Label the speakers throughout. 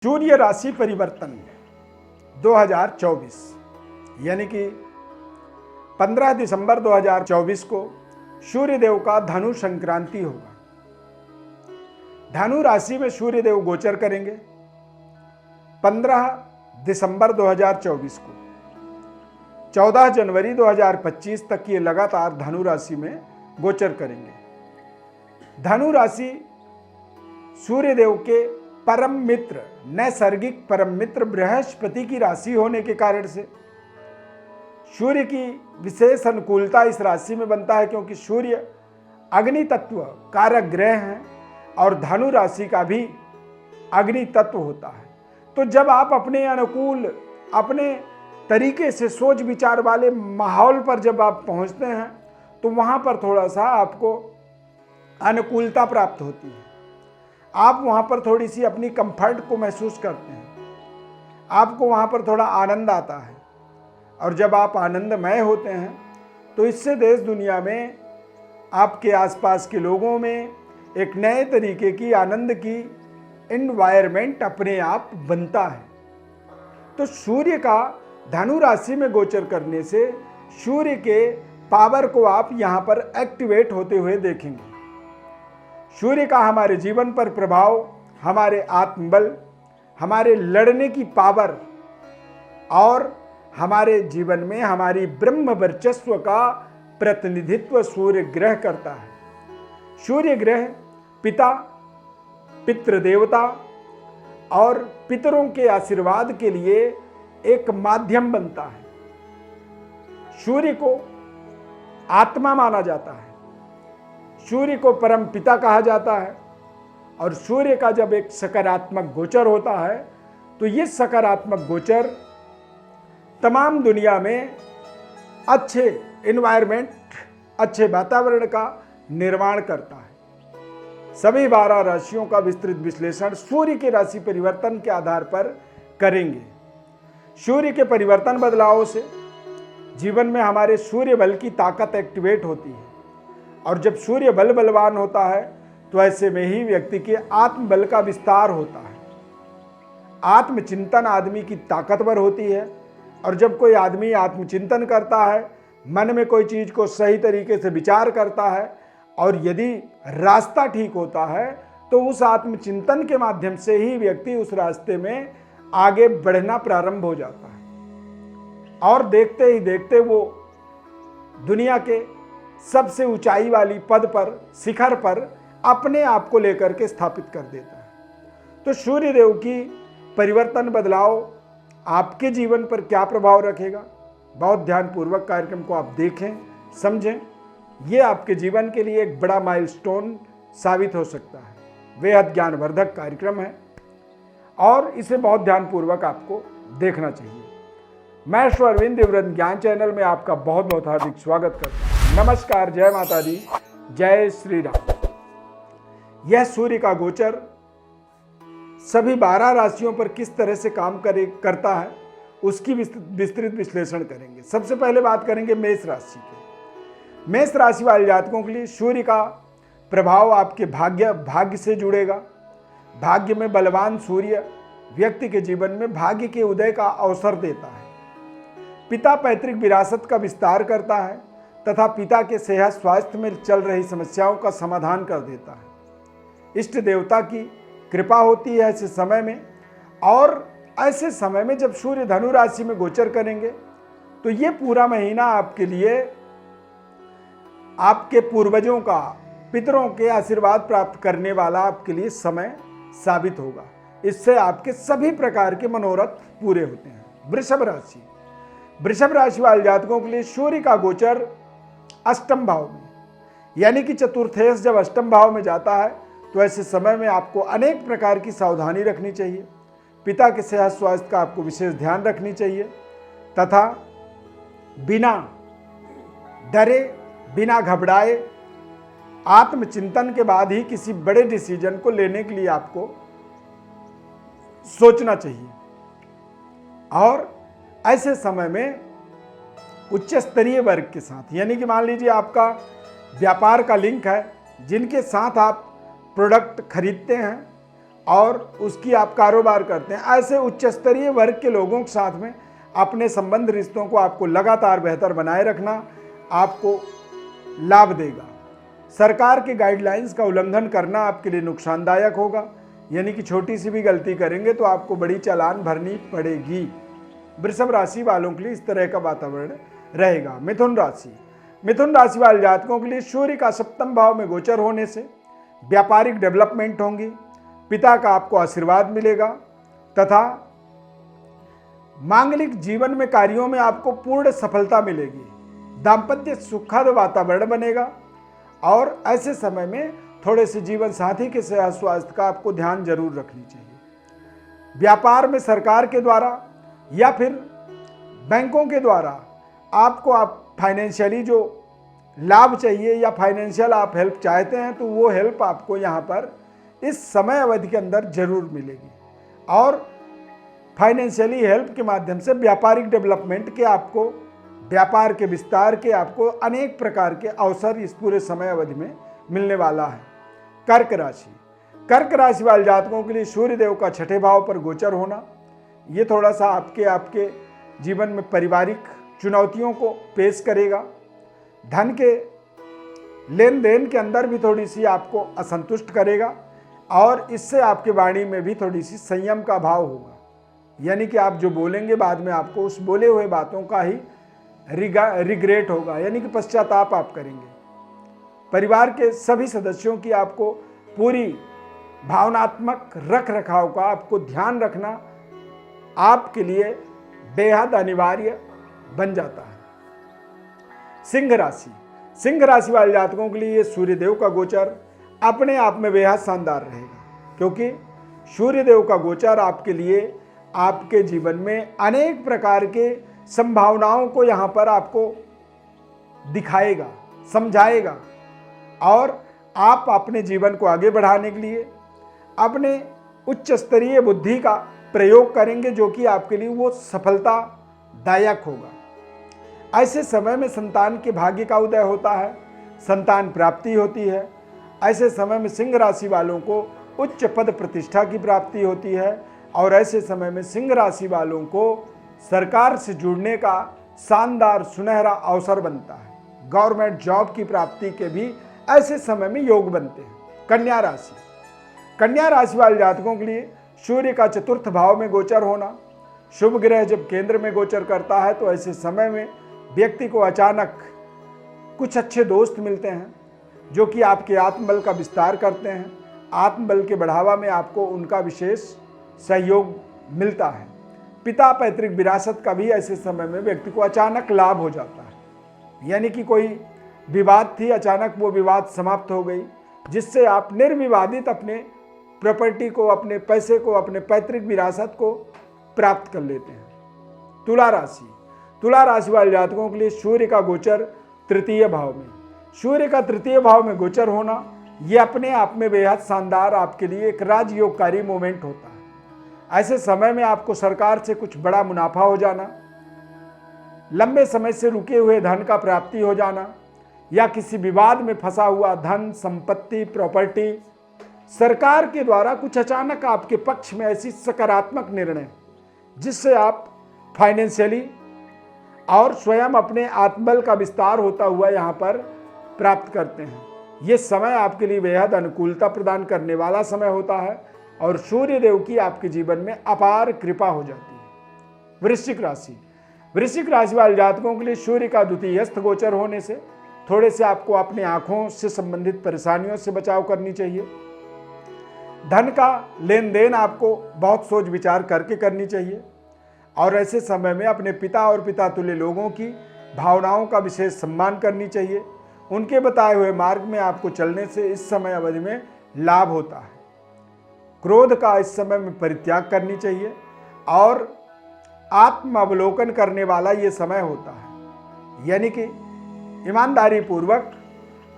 Speaker 1: सूर्य राशि परिवर्तन 2024 यानी कि 15 दिसंबर 2024 को सूर्य देव का धनु संक्रांति होगा। धनु राशि में सूर्य देव गोचर करेंगे 15 दिसंबर 2024 को। 14 जनवरी 2025 तक ये लगातार धनु राशि में गोचर करेंगे। धनु राशि सूर्य देव के परम मित्र, नैसर्गिक परम मित्र बृहस्पति की राशि होने के कारण से सूर्य की विशेष अनुकूलता इस राशि में बनता है, क्योंकि सूर्य अग्नि तत्व कारक ग्रह हैं और धनु राशि का भी अग्नि तत्व होता है। तो जब आप अपने अनुकूल, अपने तरीके से सोच विचार वाले माहौल पर जब आप पहुंचते हैं तो वहां पर थोड़ा सा आपको अनुकूलता प्राप्त होती है। आप वहाँ पर थोड़ी सी अपनी कंफर्ट को महसूस करते हैं, आपको वहाँ पर थोड़ा आनंद आता है। और जब आप आनंदमय होते हैं तो इससे देश दुनिया में, आपके आसपास के लोगों में एक नए तरीके की आनंद की एनवायरनमेंट अपने आप बनता है। तो सूर्य का धनु राशि में गोचर करने से सूर्य के पावर को आप यहाँ पर एक्टिवेट होते हुए देखेंगे। सूर्य का हमारे जीवन पर प्रभाव, हमारे आत्मबल, हमारे लड़ने की पावर और हमारे जीवन में हमारी ब्रह्म वर्चस्व का प्रतिनिधित्व सूर्य ग्रह करता है। सूर्य ग्रह पिता, पितृदेवता और पितरों के आशीर्वाद के लिए एक माध्यम बनता है। सूर्य को आत्मा माना जाता है, सूर्य को परम पिता कहा जाता है। और सूर्य का जब एक सकारात्मक गोचर होता है तो ये सकारात्मक गोचर तमाम दुनिया में अच्छे एनवायरनमेंट, अच्छे वातावरण का निर्माण करता है। सभी 12 राशियों का विस्तृत विश्लेषण सूर्य के राशि परिवर्तन के आधार पर करेंगे। सूर्य के परिवर्तन बदलावों से जीवन में हमारे सूर्य बल की ताकत एक्टिवेट होती है, और जब सूर्य बल बलवान होता है तो ऐसे में ही व्यक्ति के आत्मबल का विस्तार होता है। आत्मचिंतन आदमी की ताकतवर होती है, और जब कोई आदमी आत्मचिंतन करता है, मन में कोई चीज़ को सही तरीके से विचार करता है, और यदि रास्ता ठीक होता है तो उस आत्मचिंतन के माध्यम से ही व्यक्ति उस रास्ते में आगे बढ़ना प्रारंभ हो जाता है। और देखते ही देखते वो दुनिया के सबसे ऊंचाई वाली पद पर, शिखर पर अपने आप को लेकर के स्थापित कर देता है। तो सूर्य देव की परिवर्तन बदलाव आपके जीवन पर क्या प्रभाव रखेगा, बहुत ध्यानपूर्वक कार्यक्रम को आप देखें, समझें। ये आपके जीवन के लिए एक बड़ा माइलस्टोन साबित हो सकता है। बेहद ज्ञानवर्धक कार्यक्रम है और इसे बहुत ध्यानपूर्वक आपको देखना चाहिए। मैं अरविंद दिव्रत ज्ञान चैनल में आपका बहुत बहुत हार्दिक स्वागत करता हूँ। नमस्कार, जय माता दी, जय श्री राम। यह सूर्य का गोचर सभी 12 राशियों पर किस तरह से काम करता है उसकी विस्तृत विश्लेषण करेंगे। सबसे पहले बात करेंगे मेष राशि की। मेष राशि वाले जातकों के लिए सूर्य का प्रभाव आपके भाग्य से जुड़ेगा। भाग्य में बलवान सूर्य व्यक्ति के जीवन में भाग्य के उदय का अवसर देता है। पिता पैतृक विरासत का विस्तार करता है तथा पिता के सेहत स्वास्थ्य में चल रही समस्याओं का समाधान कर देता है। इष्ट देवता की कृपा होती है ऐसे समय में, और ऐसे समय में जब सूर्य धनु राशि में गोचर करेंगे तो ये पूरा महीना आपके लिए आपके पूर्वजों का, पितरों के आशीर्वाद प्राप्त करने वाला आपके लिए समय साबित होगा। इससे आपके सभी प्रकार के मनोरथ पूरे होते हैं। वृषभ राशि वाले जातकों के लिए सूर्य का गोचर अष्टम भाव में, यानी कि चतुर्थेश जब अष्टम भाव में जाता है तो ऐसे समय में आपको अनेक प्रकार की सावधानी रखनी चाहिए। पिता के सेहत स्वास्थ्य का आपको विशेष ध्यान रखनी चाहिए तथा बिना डरे, बिना घबराए, आत्मचिंतन के बाद ही किसी बड़े डिसीजन को लेने के लिए आपको सोचना चाहिए। और ऐसे समय में उच्च स्तरीय वर्ग के साथ, यानी कि मान लीजिए आपका व्यापार का लिंक है, जिनके साथ आप प्रोडक्ट खरीदते हैं और उसकी आप कारोबार करते हैं, ऐसे उच्च स्तरीय वर्ग के लोगों के साथ में अपने संबंध रिश्तों को आपको लगातार बेहतर बनाए रखना आपको लाभ देगा। सरकार के गाइडलाइंस का उल्लंघन करना आपके लिए नुकसानदायक होगा, यानी कि छोटी सी भी गलती करेंगे तो आपको बड़ी चालान भरनी पड़ेगी। वृषभ राशि वालों के लिए इस तरह का वातावरण रहेगा। मिथुन राशि, मिथुन राशि वाले जातकों के लिए सूर्य का सप्तम भाव में गोचर होने से व्यापारिक डेवलपमेंट होंगी, पिता का आपको आशीर्वाद मिलेगा तथा मांगलिक जीवन में कार्यों में आपको पूर्ण सफलता मिलेगी। दाम्पत्य सुखद वातावरण बनेगा और ऐसे समय में थोड़े से जीवन साथी के सेहत स्वास्थ्य का आपको ध्यान जरूर रखनी चाहिए। व्यापार में सरकार के द्वारा या फिर बैंकों के द्वारा आपको आप फाइनेंशियली जो लाभ चाहिए या फाइनेंशियल आप हेल्प चाहते हैं तो वो हेल्प आपको यहाँ पर इस समय अवधि के अंदर जरूर मिलेगी और फाइनेंशियली हेल्प के माध्यम से व्यापारिक डेवलपमेंट के आपको व्यापार के विस्तार के आपको अनेक प्रकार के अवसर इस पूरे समय अवधि में मिलने वाला है। कर्क राशि, कर्क राशि वाले जातकों के लिए सूर्य देव का छठे भाव पर गोचर होना ये थोड़ा सा आपके जीवन में पारिवारिक चुनौतियों को पेश करेगा। धन के लेन देन के अंदर भी थोड़ी सी आपको असंतुष्ट करेगा और इससे आपके वाणी में भी थोड़ी सी संयम का भाव होगा, यानी कि आप जो बोलेंगे बाद में आपको उस बोले हुए बातों का ही रिग्रेट होगा, यानी कि पश्चाताप आप करेंगे। परिवार के सभी सदस्यों की आपको पूरी भावनात्मक रख रखाव का आपको ध्यान रखना आपके लिए बेहद अनिवार्य बन जाता है। सिंह राशि, सिंह राशि वाले जातकों के लिए सूर्यदेव का गोचर अपने आप में बेहद शानदार रहेगा, क्योंकि सूर्यदेव का गोचर आपके लिए आपके जीवन में अनेक प्रकार के संभावनाओं को यहाँ पर आपको दिखाएगा, समझाएगा और आप अपने जीवन को आगे बढ़ाने के लिए अपने उच्च स्तरीय बुद्धि का प्रयोग करेंगे, जो कि आपके लिए वो सफलतादायक होगा। ऐसे समय में संतान के भाग्य का उदय होता है, संतान प्राप्ति होती है। ऐसे समय में सिंह राशि वालों को उच्च पद प्रतिष्ठा की प्राप्ति होती है और ऐसे समय में सिंह राशि वालों को सरकार से जुड़ने का शानदार सुनहरा अवसर बनता है। गवर्नमेंट जॉब की प्राप्ति के भी ऐसे समय में योग बनते हैं। कन्या राशि, कन्या राशि वाले जातकों के लिए सूर्य का चतुर्थ भाव में गोचर होना, शुभ ग्रह जब केंद्र में गोचर करता है तो ऐसे समय में व्यक्ति को अचानक कुछ अच्छे दोस्त मिलते हैं जो कि आपके आत्मबल का विस्तार करते हैं। आत्मबल के बढ़ावा में आपको उनका विशेष सहयोग मिलता है। पिता पैतृक विरासत का भी ऐसे समय में व्यक्ति को अचानक लाभ हो जाता है, यानी कि कोई विवाद थी, अचानक वो विवाद समाप्त हो गई, जिससे आप निर्विवादित अपने प्रॉपर्टी को, अपने पैसे को, अपने पैतृक विरासत को प्राप्त कर लेते हैं। तुला राशि, तुला राशि वाले जातकों के लिए सूर्य का गोचर तृतीय भाव में, सूर्य का तृतीय भाव में गोचर होना ये अपने आप में बेहद शानदार आपके लिए एक राजयोगकारी मोमेंट होता है। ऐसे समय में आपको सरकार से कुछ बड़ा मुनाफा हो जाना, लंबे समय से रुके हुए धन का प्राप्ति हो जाना या किसी विवाद में फंसा हुआ धन, संपत्ति, प्रॉपर्टी, सरकार के द्वारा कुछ अचानक आपके पक्ष में ऐसी सकारात्मक निर्णय जिससे आप फाइनेंशियली और स्वयं अपने आत्मबल का विस्तार होता हुआ यहाँ पर प्राप्त करते हैं। ये समय आपके लिए बेहद अनुकूलता प्रदान करने वाला समय होता है और सूर्य देव की आपके जीवन में अपार कृपा हो जाती है। वृश्चिक राशि, वृश्चिक राशि वाले जातकों के लिए सूर्य का द्वितीयस्थ गोचर होने से थोड़े से आपको अपने आंखों से संबंधित परेशानियों से बचाव करनी चाहिए। धन का लेन देन आपको बहुत सोच विचार करके करनी चाहिए और ऐसे समय में अपने पिता और पिता तुल्य लोगों की भावनाओं का विशेष सम्मान करनी चाहिए। उनके बताए हुए मार्ग में आपको चलने से इस समय अवधि में लाभ होता है। क्रोध का इस समय में परित्याग करनी चाहिए और आत्म अवलोकन करने वाला ये समय होता है, यानी कि ईमानदारी पूर्वक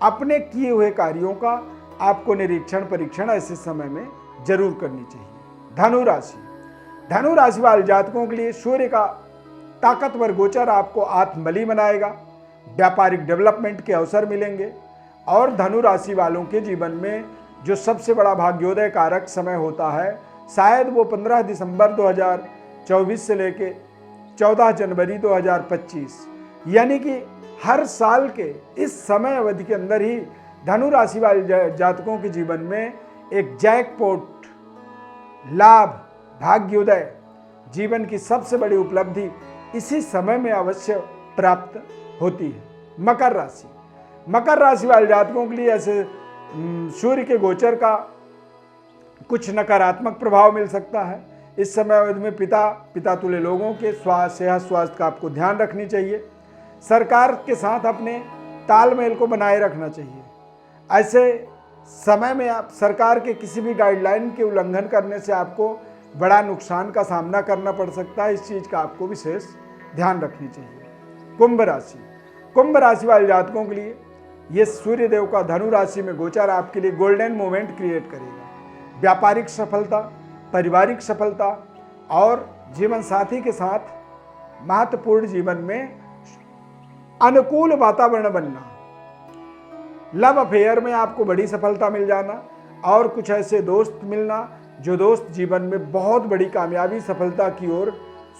Speaker 1: अपने किए हुए कार्यों का आपको निरीक्षण परीक्षण ऐसे समय में जरूर करनी चाहिए। धनु राशि, धनु राशि वाले जातकों के लिए सूर्य का ताकतवर गोचर आपको आत्मबली बनाएगा, व्यापारिक डेवलपमेंट के अवसर मिलेंगे और धनु राशि वालों के जीवन में जो सबसे बड़ा भाग्योदय कारक समय होता है, शायद वो 15 दिसंबर 2024 से लेके 14 जनवरी 2025, यानी कि हर साल के इस समय अवधि के अंदर ही धनु राशि वाले जातकों के जीवन में एक जैकपॉट, लाभ, भाग्योदय, जीवन की सबसे बड़ी उपलब्धि इसी समय में अवश्य प्राप्त होती है। मकर राशि, मकर राशि वाले जातकों के लिए ऐसे सूर्य के गोचर का कुछ नकारात्मक प्रभाव मिल सकता है। इस समय अवधि में पिता तुल्य लोगों के सेहत स्वास्थ्य का आपको ध्यान रखनी चाहिए। सरकार के साथ अपने तालमेल को बनाए रखना चाहिए। ऐसे समय में आप सरकार के किसी भी गाइडलाइन के उल्लंघन करने से आपको बड़ा नुकसान का सामना करना पड़ सकता है। इस चीज़ का आपको विशेष ध्यान रखनी चाहिए। कुंभ राशि, कुंभ राशि वाले जातकों के लिए ये सूर्य देव का धनु राशि में गोचर आपके लिए गोल्डन मोमेंट क्रिएट करेगा। व्यापारिक सफलता, पारिवारिक सफलता और जीवन साथी के साथ महत्वपूर्ण जीवन में अनुकूल वातावरण बनना, लव अफेयर में आपको बड़ी सफलता मिल जाना और कुछ ऐसे दोस्त मिलना जो दोस्त जीवन में बहुत बड़ी कामयाबी, सफलता की ओर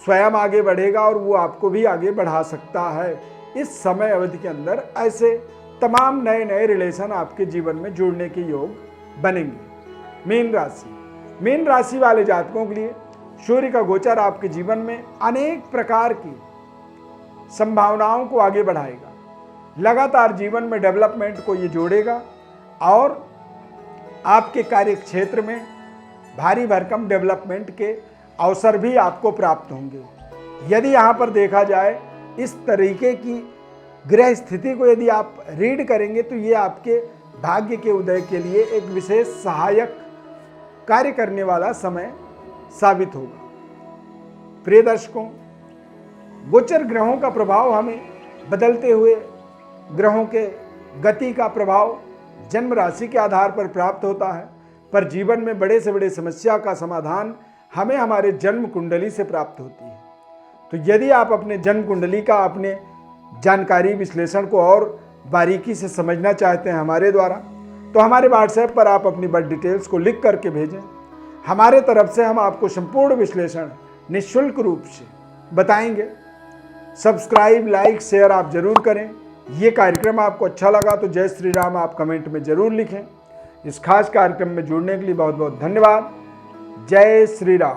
Speaker 1: स्वयं आगे बढ़ेगा और वो आपको भी आगे बढ़ा सकता है। इस समय अवधि के अंदर ऐसे तमाम नए नए रिलेशन आपके जीवन में जुड़ने के योग बनेंगे। मीन राशि, मीन राशि वाले जातकों के लिए सूर्य का गोचर आपके जीवन में अनेक प्रकार की संभावनाओं को आगे बढ़ाएगा। लगातार जीवन में डेवलपमेंट को ये जोड़ेगा और आपके कार्य क्षेत्र में भारी भरकम डेवलपमेंट के अवसर भी आपको प्राप्त होंगे। यदि यहाँ पर देखा जाए इस तरीके की ग्रह स्थिति को यदि आप रीड करेंगे तो ये आपके भाग्य के उदय के लिए एक विशेष सहायक कार्य करने वाला समय साबित होगा। प्रिय दर्शकों, गोचर ग्रहों का प्रभाव हमें बदलते हुए ग्रहों के गति का प्रभाव जन्म राशि के आधार पर प्राप्त होता है, पर जीवन में बड़े से बड़े समस्या का समाधान हमें हमारे जन्म कुंडली से प्राप्त होती है। तो यदि आप अपने जन्म कुंडली का अपने जानकारी विश्लेषण को और बारीकी से समझना चाहते हैं हमारे द्वारा, तो हमारे व्हाट्सएप पर आप अपनी बर्थ डिटेल्स को लिख करके भेजें। हमारे तरफ से हम आपको संपूर्ण विश्लेषण निःशुल्क रूप से बताएंगे। सब्सक्राइब, लाइक, शेयर आप जरूर करें। ये कार्यक्रम आपको अच्छा लगा तो जय श्री राम आप कमेंट में जरूर लिखें। इस खास कार्यक्रम में जुड़ने के लिए बहुत बहुत धन्यवाद। जय श्री राम।